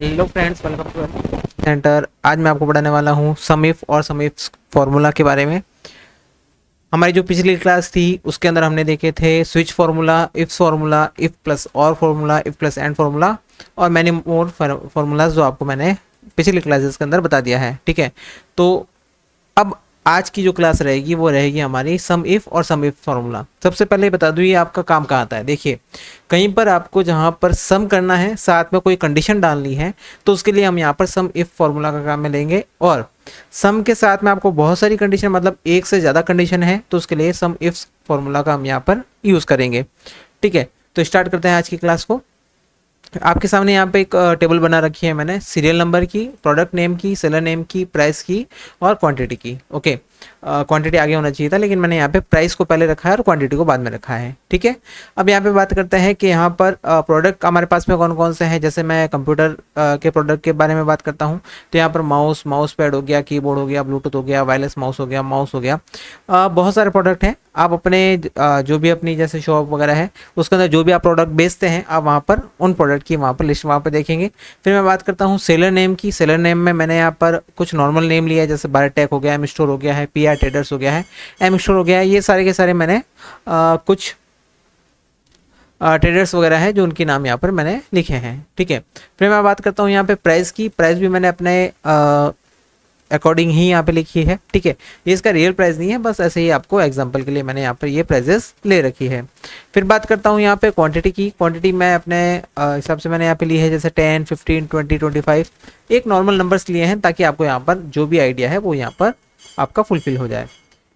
Hello friends, welcome to centre. आज मैं आपको पढ़ाने वाला हूँ सम इफ और सम इफ फॉर्मूला के बारे में। हमारी जो पिछली क्लास थी उसके अंदर हमने देखे थे स्विच फार्मूला, इफ प्लस और formula, if plus and formula और मैनी मोर फार्मूलाज जो आपको मैंने पिछली क्लासेस के अंदर बता दिया है। ठीक है, तो अब आज की जो क्लास रहेगी वो रहेगी हमारी सम इफ और सम इफ फार्मूला। सबसे पहले बता दूं ये आपका काम कहाँ आता है। देखिए, कहीं पर आपको जहाँ पर सम करना है साथ में कोई कंडीशन डालनी है तो उसके लिए हम यहाँ पर सम इफ फार्मूला का काम में लेंगे, और सम के साथ में आपको बहुत सारी कंडीशन, मतलब एक से ज़्यादा कंडीशन है तो उसके लिए सम इफ फार्मूला का हम यहाँ पर यूज़ करेंगे। ठीक है, तो स्टार्ट करते हैं आज की क्लास को। आपके सामने यहाँ पे एक टेबल बना रखी है मैंने, सीरियल नंबर की, प्रोडक्ट नेम की, सेलर नेम की, प्राइस की और क्वांटिटी की। ओके, क्वांटिटी आगे होना चाहिए था लेकिन मैंने यहाँ पे प्राइस को पहले रखा है और क्वांटिटी को बाद में रखा है। ठीक है, अब यहाँ पे बात करते हैं कि यहाँ पर प्रोडक्ट हमारे पास में कौन कौन से हैं। जैसे मैं कंप्यूटर के प्रोडक्ट के बारे में बात करता हूँ तो यहाँ पर माउस पैड हो गया, कीबोर्ड हो गया, ब्लूटूथ हो गया, वायरलेस माउस हो गया। बहुत सारे प्रोडक्ट हैं। आप अपने जो भी अपनी जैसे शॉप वगैरह है उसके अंदर जो भी आप प्रोडक्ट बेचते हैं आप वहाँ पर उन प्रोडक्ट की वहाँ पर लिस्ट वहाँ पर देखेंगे। फिर मैं बात करता हूँ सेलर नेम की। सेलर नेम में मैंने यहाँ पर कुछ नॉर्मल नेम लिया है, जैसे बायोटेक हो गया, एम स्टोर हो गया है, पी आर ट्रेडर्स हो गया है, एम स्टोर हो गया है। ये सारे के सारे मैंने कुछ ट्रेडर्स वगैरह है जो उनके नाम यहाँ पर मैंने लिखे हैं। ठीक है, फिर मैं बात करता हूँ यहाँ पे प्राइस की। प्राइस भी मैंने अपने अकॉर्डिंग ही यहाँ पे लिखी है। ठीक है, ये इसका रियल प्राइस नहीं है, बस ऐसे ही आपको एग्जांपल के लिए मैंने यहाँ पर ये प्राइजेस ले रखी है। फिर बात करता हूँ यहाँ पे क्वांटिटी की। क्वांटिटी मैं अपने हिसाब से मैंने यहाँ पे ली है, जैसे 10, 15, 20, 25 एक नॉर्मल नंबर्स लिए हैं ताकि आपको यहाँ पर जो भी आइडिया है वो यहाँ पर आपका फुलफिल हो जाए।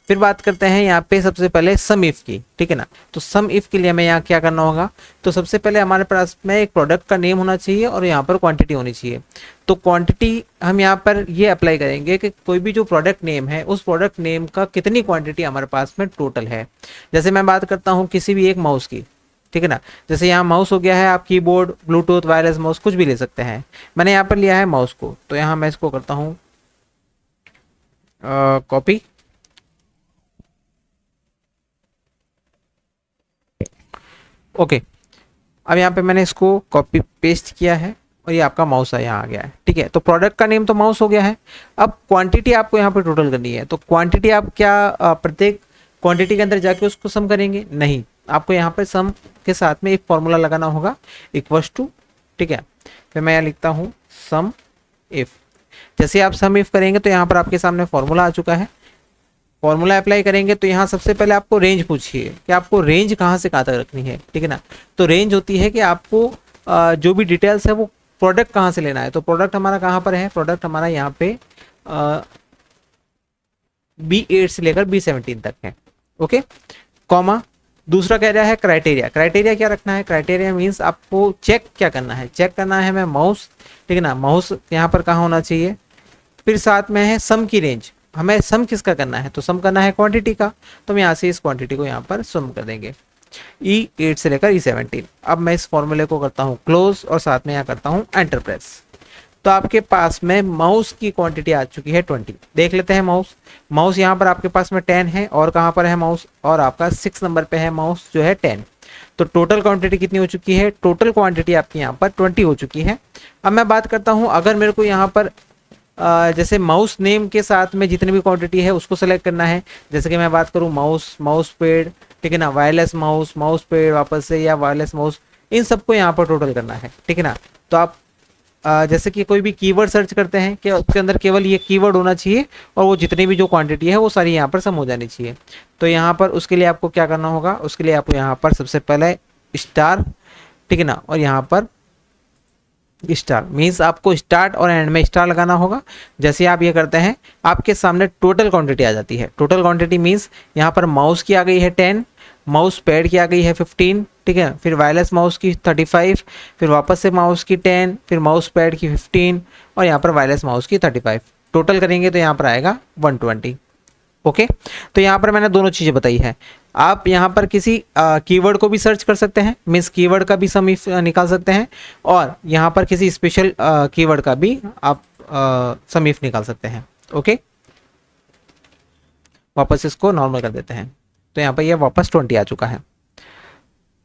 फिर बात करते हैं यहाँ पे सबसे पहले सम इफ की। ठीक है ना, तो सम इफ के लिए हमें यहाँ क्या करना होगा। तो सबसे पहले हमारे पास में एक प्रोडक्ट का नेम होना चाहिए और यहाँ पर क्वांटिटी होनी चाहिए। तो क्वांटिटी हम यहाँ पर ये अप्लाई करेंगे कि कोई भी जो प्रोडक्ट नेम है उस प्रोडक्ट नेम का कितनी क्वांटिटी हमारे पास में टोटल है। जैसे मैं बात करता हूँ किसी भी एक माउस की। ठीक है ना, जैसे यहाँ माउस हो गया है, आप कीबोर्ड, ब्लूटूथ, वायरलेस माउस कुछ भी ले सकते हैं। मैंने यहाँ पर लिया है माउस को, तो यहाँ मैं इसको करता हूँ कॉपी। ओके, अब यहाँ पे मैंने इसको कॉपी पेस्ट किया है और ये आपका माउस है यहाँ आ गया है। ठीक है, तो प्रोडक्ट का नेम तो माउस हो गया है। अब क्वांटिटी आपको यहाँ पे टोटल करनी है, तो क्वांटिटी आप क्या प्रत्येक क्वांटिटी के अंदर जाके उसको सम करेंगे? नहीं, आपको यहाँ पे सम के साथ में एक फॉर्मूला लगाना होगा, इक्वल्स टू। ठीक है, फिर मैं यहाँ लिखता हूँ सम इफ। जैसे आप सम इफ करेंगे तो यहाँ पर आपके सामने फॉर्मूला आ चुका है। फॉर्मूला अप्लाई करेंगे तो यहाँ सबसे पहले आपको रेंज पूछिए कि आपको रेंज कहाँ से कहाँ तक रखनी है। ठीक है ना, तो रेंज होती है कि आपको जो भी डिटेल्स है वो प्रोडक्ट कहाँ से लेना है। तो प्रोडक्ट हमारा कहाँ पर है? प्रोडक्ट हमारा यहाँ पे B8 से लेकर B17 तक है। Okay, comma. दूसरा कह रहा है क्राइटेरिया। क्राइटेरिया क्या रखना है? क्राइटेरिया मीन्स आपको चेक क्या करना है? चेक करना है मैं माउस। ठीक है ना, माउस यहाँ पर कहाँ होना चाहिए। फिर साथ में है सम की रेंज। हमें सम किसका करना है? तो सम करना है क्वांटिटी का, तो हम यहाँ से इस क्वांटिटी को यहाँ पर सम कर देंगे, E8 से लेकर E17। अब मैं इस फॉर्मूले को करता हूँ क्लोज और साथ में यहाँ करता हूँ एंटर प्रेस। तो आपके पास में माउस की क्वांटिटी आ चुकी है 20। देख लेते हैं माउस। माउस यहाँ पर आपके पास में 10 है, और कहाँ पर है माउस? और आपका 6 नंबर पे है माउस जो है 10। तो टोटल क्वांटिटी कितनी हो चुकी है? टोटल क्वांटिटी आपकी यहाँ पर 20 हो चुकी है। अब मैं बात करता हूँ, अगर मेरे को यहाँ पर जैसे माउस नेम के साथ में जितनी भी क्वांटिटी है उसको सेलेक्ट करना है। जैसे कि मैं बात करूँ माउस पैड, ठीक है ना, वायरलेस माउस पैड वापस से, या वायरलेस माउस, इन सबको यहाँ पर टोटल करना है। ठीक है ना, तो आप जैसे कि कोई भी कीवर्ड सर्च करते हैं कि उसके अंदर केवल ये कीवर्ड होना चाहिए और वो जितनी भी जो क्वांटिटी है वो सारी यहाँ पर सम हो जानी चाहिए। तो यहाँ पर उसके लिए आपको क्या करना होगा? उसके लिए आपको यहाँ पर सबसे पहले स्टार, ठीक है ना, और यहाँ पर स्टार मीन्स आपको स्टार्ट और एंड में स्टार लगाना होगा। जैसे आप ये करते हैं आपके सामने टोटल क्वांटिटी आ जाती है। टोटल क्वांटिटी मीन्स यहाँ पर माउस की आ गई है 10, माउस पैड की आ गई है 15, ठीक है, फिर वायरलेस माउस की 35, फिर वापस से माउस की 10, फिर माउस पैड की 15 और यहाँ पर वायरलेस माउस की 35। टोटल करेंगे तो यहाँ पर आएगा 120। ओके, तो यहाँ पर मैंने दोनों चीज़ें बताई है। आप यहाँ पर किसी कीवर्ड को भी सर्च कर सकते हैं, मीन्स कीवर्ड का भी सम निकाल सकते हैं, और यहाँ पर किसी स्पेशल कीवर्ड का भी आप सम इफ निकाल सकते हैं। ओके, वापस इसको नॉर्मल कर देते हैं, तो यहाँ पर ये वापस 20 आ चुका है।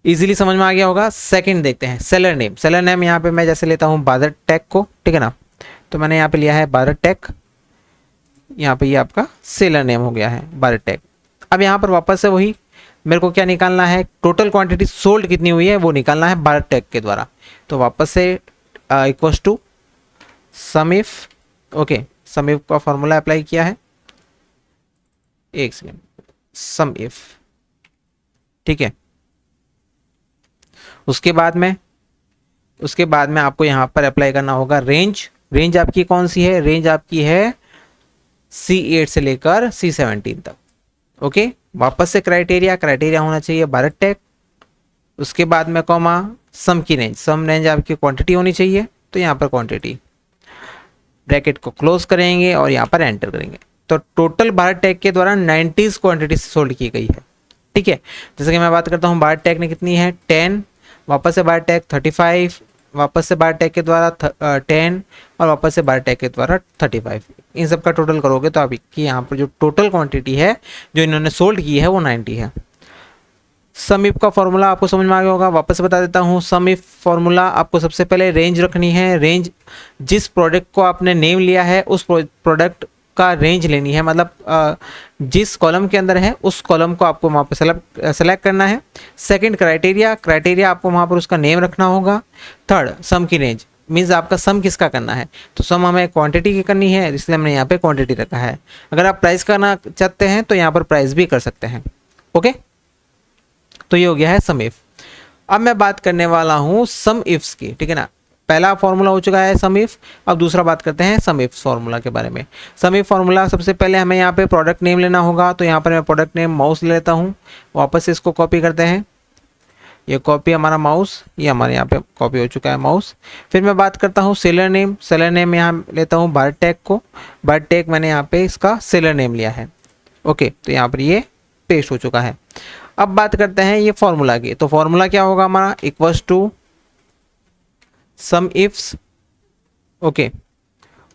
इजीली समझ में आ गया होगा। सेकंड देखते हैं सेलर नेम। सेलर नेम यहाँ पे मैं जैसे लेता हूँ भारत टेक को, ठीक है ना, तो मैंने यहाँ पे लिया है भारत टेक, यहाँ पे ये आपका सेलर नेम हो गया है भारत टेक। अब यहाँ पर वापस से वही मेरे को क्या निकालना है, टोटल क्वांटिटी सोल्ड कितनी हुई है वो निकालना है भारत टेक के द्वारा। तो वापस से equals to sum F, okay, sum F का फॉर्मूला अप्लाई किया है, एक सेकेंड, सम इफ, ठीक है। उसके बाद में आपको यहाँ पर अप्लाई करना होगा रेंज। रेंज आपकी कौन सी है, रेंज आपकी है C8 से लेकर C17 तक, ओके। वापस से क्राइटेरिया होना चाहिए भारत टेक, उसके बाद में कॉमा सम की रेंज, सम रेंज आपकी क्वांटिटी होनी चाहिए, तो यहाँ पर क्वांटिटी, ब्रैकेट को क्लोज करेंगे और यहाँ पर एंटर करेंगे। तो टोटल भारत टेक के द्वारा 90 क्वांटिटी सोल्ड की गई है, ठीक है। जैसे कि मैं बात करता हूँ भारत टेक ने कितनी है 10, वापस से भारत टेक 35, वापस से भारत टेक के द्वारा 10 और वापस से भारत टेक के द्वारा 35, इन सब का टोटल करोगे तो आपकी यहाँ पर जो टोटल क्वांटिटी है जो इन्होंने सोल्ड की है वो 90 है। सम इफ का फॉर्मूला आपको समझ में आ गया होगा, वापस से बता देता हूँ। सम इफ फॉर्मूला आपको सबसे पहले रेंज रखनी है, रेंज जिस प्रोडक्ट को आपने नेम लिया है उस प्रोडक्ट का रेंज लेनी है, मतलब जिस कॉलम के अंदर है उस कॉलम को आपको वहाँ पर सेलेक्ट करना है। सेकंड क्राइटेरिया आपको वहाँ पर उसका नेम रखना होगा। थर्ड सम की रेंज, मीन्स आपका सम किसका करना है, तो सम हमें क्वांटिटी की करनी है, इसलिए हमने यहाँ पे क्वांटिटी रखा है। अगर आप प्राइस करना चाहते हैं तो यहाँ पर प्राइस भी कर सकते हैं, ओके। तो ये हो गया है सम इफ। अब मैं बात करने वाला हूँ सम इफ्स की, ठीक है ना। पहला फॉर्मूला हो चुका है सम इफ, अब दूसरा बात करते हैं सम इफ फॉर्मूला के बारे में। सम इफ फॉर्मूला सबसे पहले हमें यहाँ पे प्रोडक्ट नेम लेना होगा, तो यहाँ पर मैं प्रोडक्ट नेम माउस ले लेता हूँ, वापस से इसको कॉपी करते हैं, ये कॉपी हमारा माउस, ये हमारे यहाँ पे कॉपी हो चुका है माउस। फिर मैं बात करता हूँ सेलर नेम यहाँ लेता हूँ भारत टेक को, भारत टेक मैंने यहाँ पे इसका सेलर नेम लिया है, ओके। तो यहाँ पर ये पेस्ट हो चुका है। अब बात करते हैं ये फॉर्मूला की, तो फॉर्मूला क्या होगा हमारा, equals to sum Fs, okay.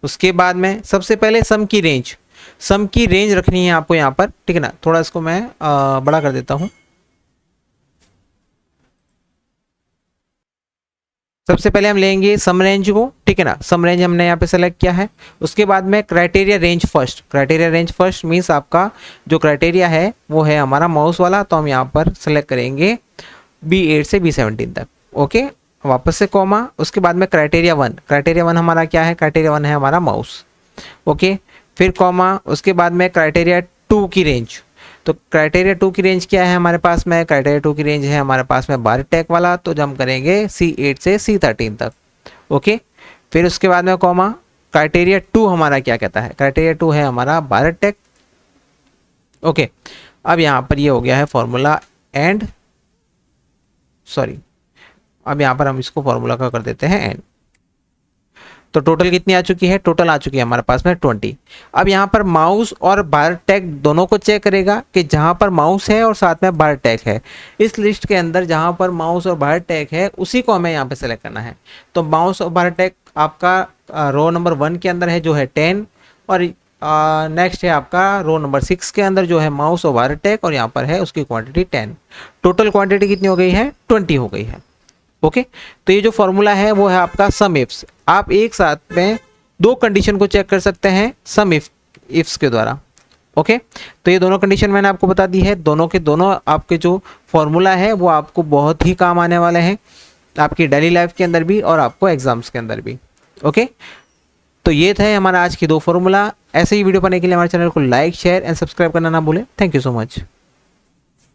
उसके बाद में सबसे पहले सम की रेंज रखनी है आपको यहाँ पर, ठीक है ना। थोड़ा इसको मैं बड़ा कर देता हूँ। सबसे पहले हम लेंगे सम रेंज को, ठीक है ना, सम रेंज हमने यहाँ पे सेलेक्ट किया है। उसके बाद में क्राइटेरिया रेंज फर्स्ट मीन्स आपका जो क्राइटेरिया है वो है हमारा माउस वाला, तो हम यहाँ पर सेलेक्ट करेंगे B8 से B17 तक, ओके। वापस से कॉमा, उसके बाद में क्राइटेरिया वन हमारा क्या है, क्राइटेरिया वन है हमारा माउस, ओके। फिर कॉमा, उसके बाद में क्राइटेरिया 2 की रेंज, तो क्राइटेरिया 2 की रेंज क्या है हमारे पास में, क्राइटेरिया 2 की रेंज है हमारे पास में भारत टेक वाला, तो जब हम करेंगे C8 से C13 तक, ओके। फिर उसके बाद में कॉमा, क्राइटेरिया 2 हमारा क्या कहता है, क्राइटेरिया 2 है हमारा भारत टेक, ओके। अब यहाँ पर ये हो गया है फॉर्मूला एंड, सॉरी, अब यहाँ पर हम इसको फॉर्मूला का कर देते हैं एंड। तो टोटल कितनी आ चुकी है, टोटल आ चुकी है हमारे पास में 20। अब यहाँ पर माउस और भारत टेक दोनों को चेक करेगा कि जहाँ पर माउस है और साथ में भारत टेक है, इस लिस्ट के अंदर जहाँ पर माउस और भारत टेक है उसी को हमें यहाँ पे सेलेक्ट करना है। तो माउस और भारत टेक आपका रो नंबर 1 के अंदर है जो है 10, और नेक्स्ट है आपका रो नंबर 6 के अंदर जो है माउस और भारत टेक, और यहाँ पर है उसकी क्वांटिटी 10। टोटल क्वांटिटी कितनी हो गई है, 20 हो गई है, ओके। तो ये जो फॉर्मूला है वो है आपका सम इफ्स। आप एक साथ में 2 कंडीशन को चेक कर सकते हैं सम इफ्स के द्वारा, ओके। तो ये दोनों कंडीशन मैंने आपको बता दी है, दोनों के दोनों आपके जो फॉर्मूला है वो आपको बहुत ही काम आने वाले हैं आपकी डेली लाइफ के अंदर भी और आपको एग्जाम्स के अंदर भी, ओके। तो ये था हमारा आज की 2 फॉर्मूला। ऐसे ही वीडियो पाने के लिए हमारे चैनल को लाइक, शेयर एंड सब्सक्राइब करना ना भूलें। Thank you so much.